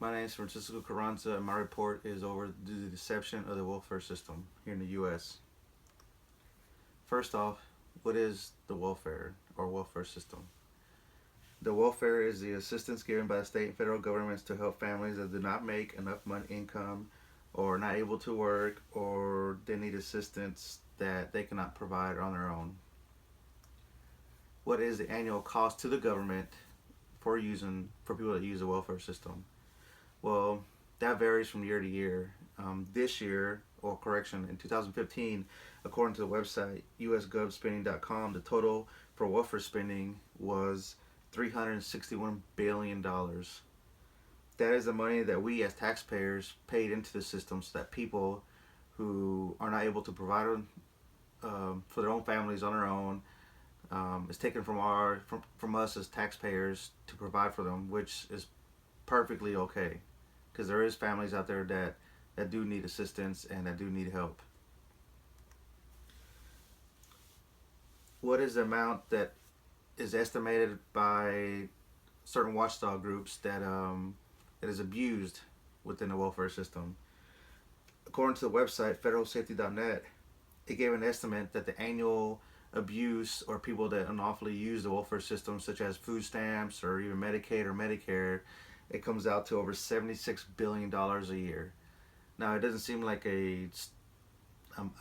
My name is Francisco Carranza, and my report is over the deception of the welfare system here in the U.S. First off, what is the welfare or welfare system? The welfare is the assistance given by the state and federal governments to help families that do not make enough money income or not able to work or they need assistance that they cannot provide on their own. What is the annual cost to the government for people that use the welfare system? Well, that varies from year to year. This year, or correction, in 2015, according to the website usgovspending.com, the total for welfare spending was $361 billion. That is the money that we as taxpayers paid into the system so that people who are not able to provide for their own families on their own is taken from us as taxpayers to provide for them, which is perfectly okay because there is families out there that do need assistance and that do need help. What is the amount that is estimated by certain watchdog groups that is abused within the welfare system? According to the website federalsafety.net, it gave an estimate that the annual abuse or people that unlawfully use the welfare system, such as food stamps or even Medicaid or Medicare, it comes out to over $76 billion a year. Now, it doesn't seem like a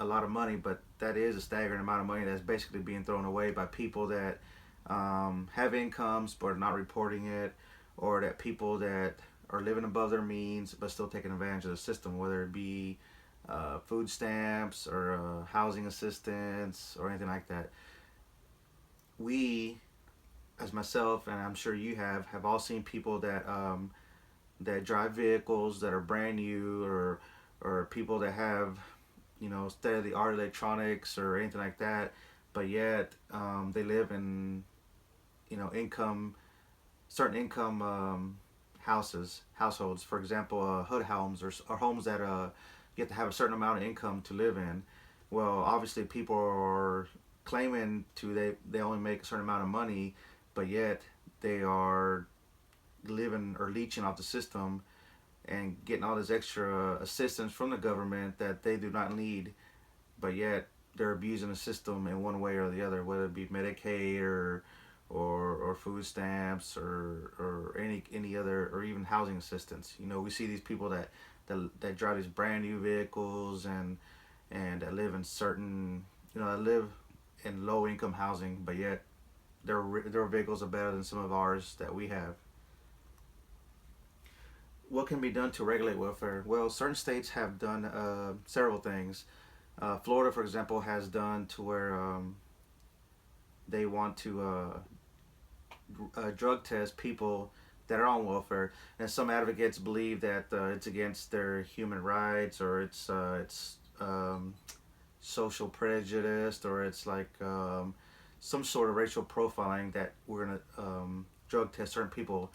lot of money, but that is a staggering amount of money that's basically being thrown away by people that have incomes but are not reporting it, or that people that are living above their means but still taking advantage of the system, whether it be food stamps or housing assistance or anything like that. We, as myself, and I'm sure you have all seen people that drive vehicles that are brand new, or people that have state of the art electronics or anything like that, but yet they live in income certain income households. For example, hood homes or homes that you have to have a certain amount of income to live in. Well, obviously people are claiming they only make a certain amount of money, but yet they are living or leeching off the system and getting all this extra assistance from the government that they do not need, but yet they're abusing the system in one way or the other, whether it be Medicaid or food stamps or any other, or even housing assistance. We see these people that drive these brand new vehicles and that live in certain that live in low income housing, but yet their vehicles are better than some of ours that we have. What can be done to regulate welfare? Well, certain states have done several things. Florida, for example, has done to where they want to drug test people that are on welfare, and some advocates believe that it's against their human rights, or it's social prejudice, or it's like some sort of racial profiling that we're gonna drug test certain people.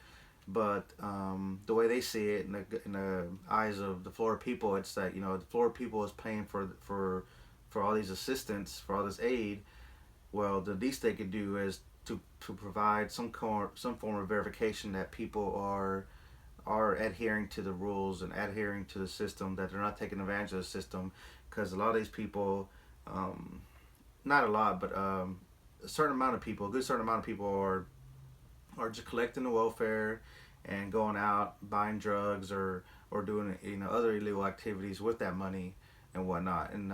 But the way they see it in the eyes of the Florida people, it's that the Florida people is paying for all these assistance, for all this aid. Well, the least they could do is to provide some form of verification that people are adhering to the rules and adhering to the system, that they're not taking advantage of the system, because a lot of these people, not a lot, but a certain amount of people, a good certain amount of people are just collecting the welfare and going out buying drugs or doing other illegal activities with that money and whatnot. In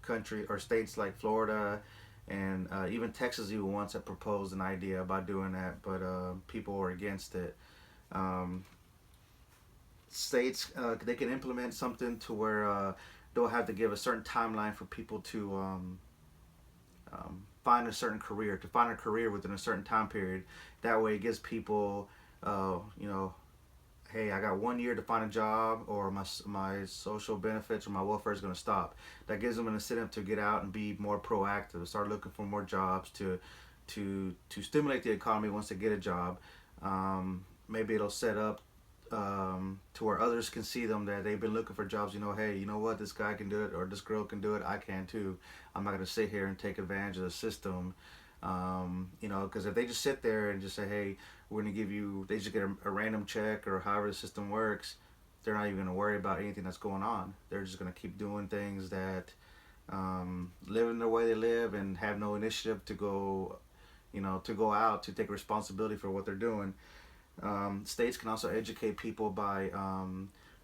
country or states like Florida and even Texas, even once had proposed an idea about doing that, but people were against it. Um, States, they can implement something to where they'll have to give a certain timeline for people to find a certain career, to find a career within a certain time period. That way, it gives people, hey, I got 1 year to find a job, or my social benefits or my welfare is going to stop. That gives them an incentive to get out and be more proactive, start looking for more jobs to stimulate the economy once they get a job. Maybe it'll set up to where others can see them, that they've been looking for jobs. Hey, you know what? This guy can do it, or this girl can do it. I can too. I'm not going to sit here and take advantage of the system You know, because if they just sit there and just say, hey, we're going to give you, they just get a random check or however the system works, they're not even going to worry about anything that's going on. They're just going to keep doing things that, living the way they live and have no initiative to go, you know, to go out to take responsibility for what they're doing. States can also educate people by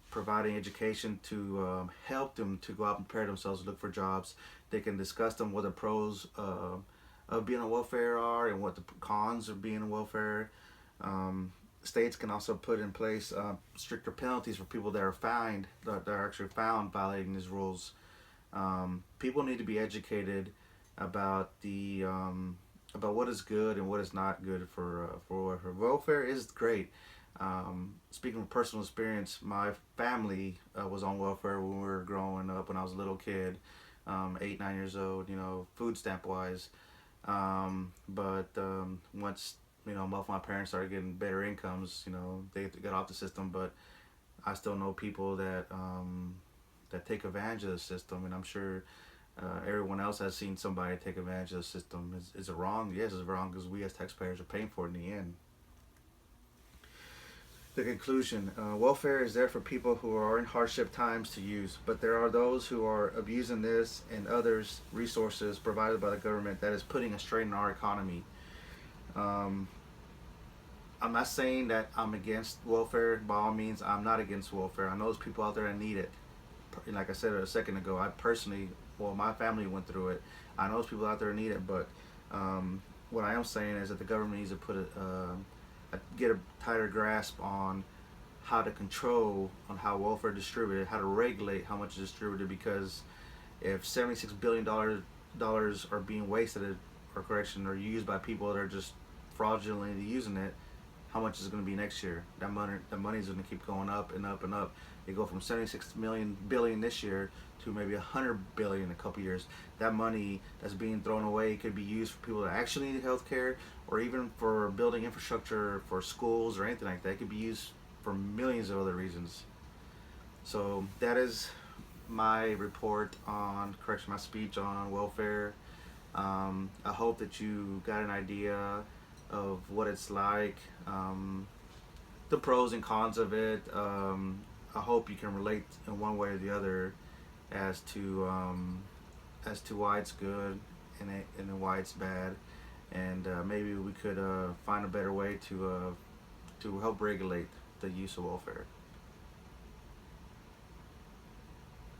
providing education to help them to go out and prepare themselves to look for jobs. They can discuss them what the pros of being on welfare are and what the cons of being on welfare. Um, States can also put in place stricter penalties for people that are fined that are actually found violating these rules. People need to be educated about the about what is good and what is not good for welfare. Welfare is great. Speaking from personal experience, my family was on welfare when we were growing up. When I was a little kid, 8, 9 years old. You know, food stamp wise. But once you know, both my parents started getting better incomes, you know, they got off the system. But I still know people that that take advantage of the system, and I'm sure everyone else has seen somebody take advantage of the system. Is it wrong? Yes, it's wrong because we as taxpayers are paying for it in the end. The conclusion: welfare is there for people who are in hardship times to use, but there are those who are abusing this and others resources provided by the government that is putting a strain on our economy. Um, I'm not saying that I'm against welfare. By all means, I'm not against welfare. I know there's people out there that need it. Like I said a second ago, I personally, well, my family went through it. I know there's people out there that need it, but what I am saying is that the government needs to put get a tighter grasp on how to control on how welfare is distributed, how to regulate how much is distributed. Because if $76 billion are being wasted, or correction, or used by people that are just fraudulently using it, how much is it going to be next year? The money is going to keep going up and up and up. They go from 76 billion this year to maybe 100 billion in a couple years. That money that's being thrown away could be used for people that actually need health care, or even for building infrastructure for schools or anything like that. It could be used for millions of other reasons. So that is my report on, correction, my speech on welfare. I hope that you got an idea of what it's like, the pros and cons of it. I hope you can relate in one way or the other as to why it's good and why it's bad, and maybe we could find a better way to help regulate the use of welfare.